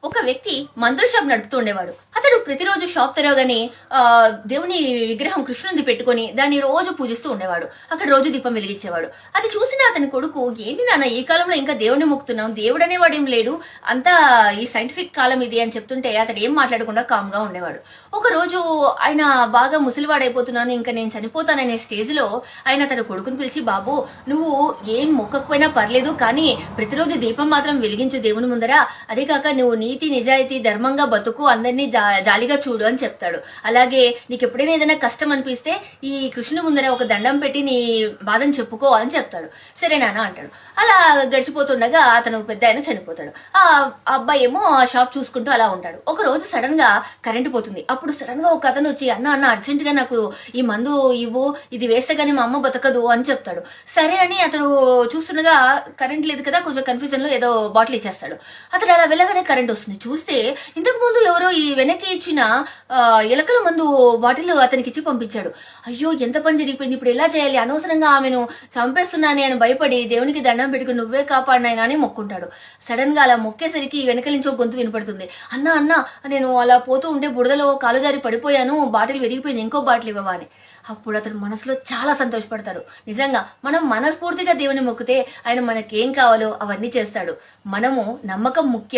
ఒక వ్యక్తి మందుల షాప్ నడుపుతూ ఉండేవాడు. అతడు ప్రతిరోజు షాప్ తెరవగానే దేవుని విగ్రహం కృష్ణునిది పెట్టుకొని దాన్ని రోజు పూజిస్తూ ఉండేవాడు. అక్కడ రోజు దీపం వెలిగించేవాడు. అది చూసిన అతని కొడుకు, ఏంటి నాన్న ఈ కాలంలో ఇంకా దేవుడిని మొక్కుతున్నాం, దేవుడు అనేవాడు ఏం లేడు, అంతా ఈ సైంటిఫిక్ కాలం ఇది అని చెప్తుంటే అతడు ఏం మాట్లాడకుండా కామ్ గా ఉండేవాడు. ఒక రోజు ఆయన బాగా ముసలివాడైపోతున్నాను, ఇంకా నేను చనిపోతాననే స్టేజ్ లో ఆయన తన కొడుకుని పిలిచి, బాబు నువ్వు ఏం మొక్కకపోయినా పర్లేదు, కానీ ప్రతిరోజు దీపం మాత్రం వెలిగించు దేవుని ముందర, అదే కాక నువ్వు నీతి నిజాయితీ ధర్మంగా బతుకు, అందరినీ జాలిగా చూడు అని చెప్తాడు. అలాగే నీకు ఎప్పుడైనా ఏదైనా కష్టం అనిపిస్తే ఈ కృష్ణుని ముందర ఒక దండం పెట్టి నీ బాధను చెప్పుకో అని చెప్తాడు. సరే నాన్న అంటాడు. అలా గడిచిపోతుండగా అతను పెద్ద ఆయన చనిపోతాడు. ఆ అబ్బాయి ఏమో ఆ షాప్ చూసుకుంటూ అలా ఉంటాడు. ఒక రోజు సడన్ గా కరెంట్ పోతుంది. అప్పుడు సడన్ గా ఒక అతను వచ్చి, అన్న అర్జెంట్ గా నాకు ఈ మందు ఇవ్వు, ఇది వేస్తే గానీ మా అమ్మ బతకదు అని చెప్తాడు. సరే అని అతడు చూస్తుండగా కరెంట్ లేదు కదా, కొంచెం కన్ఫ్యూజన్ లో ఏదో బాటిల్ ఇచ్చేస్తాడు. అతడు అలా వెళ్ళగానే కరెంట్ వస్తుంది. చూస్తే ఇంతకు ముందు ఎవరో ఈ వెనక్కి ఇచ్చిన ఎలకల మందు బాటిల్ అతనికి ఇచ్చి పంపించాడు. అయ్యో ఎంత పని జరిగిపోయింది, ఇప్పుడు ఎలా చేయాలి, అనవసరంగా ఆమెను చంపేస్తున్నాను అని భయపడి దేవునికి దండం పెట్టుకుని నువ్వే కాపాడినాయన అని మొక్కుంటాడు. సడన్ గా అలా మొక్కేసరికి వెనక నుంచి ఒక గొంతు వినపడుతుంది. అన్న నేను అలా పోతూ ఉంటే బురదలో కాలు జారి పడిపోయాను, బాటిల్ విరిగిపోయింది, ఇంకో బాటిల్ ఇవ్వవా అని. అప్పుడు అతను మనసులో చాలా సంతోషపడతాడు. నిజంగా మనం మనస్ఫూర్తిగా దేవుని మొక్కితే ఆయన మనకేం కావాలో అవన్నీ చేస్తాడు. మనము నమ్మకం ముఖ్యం.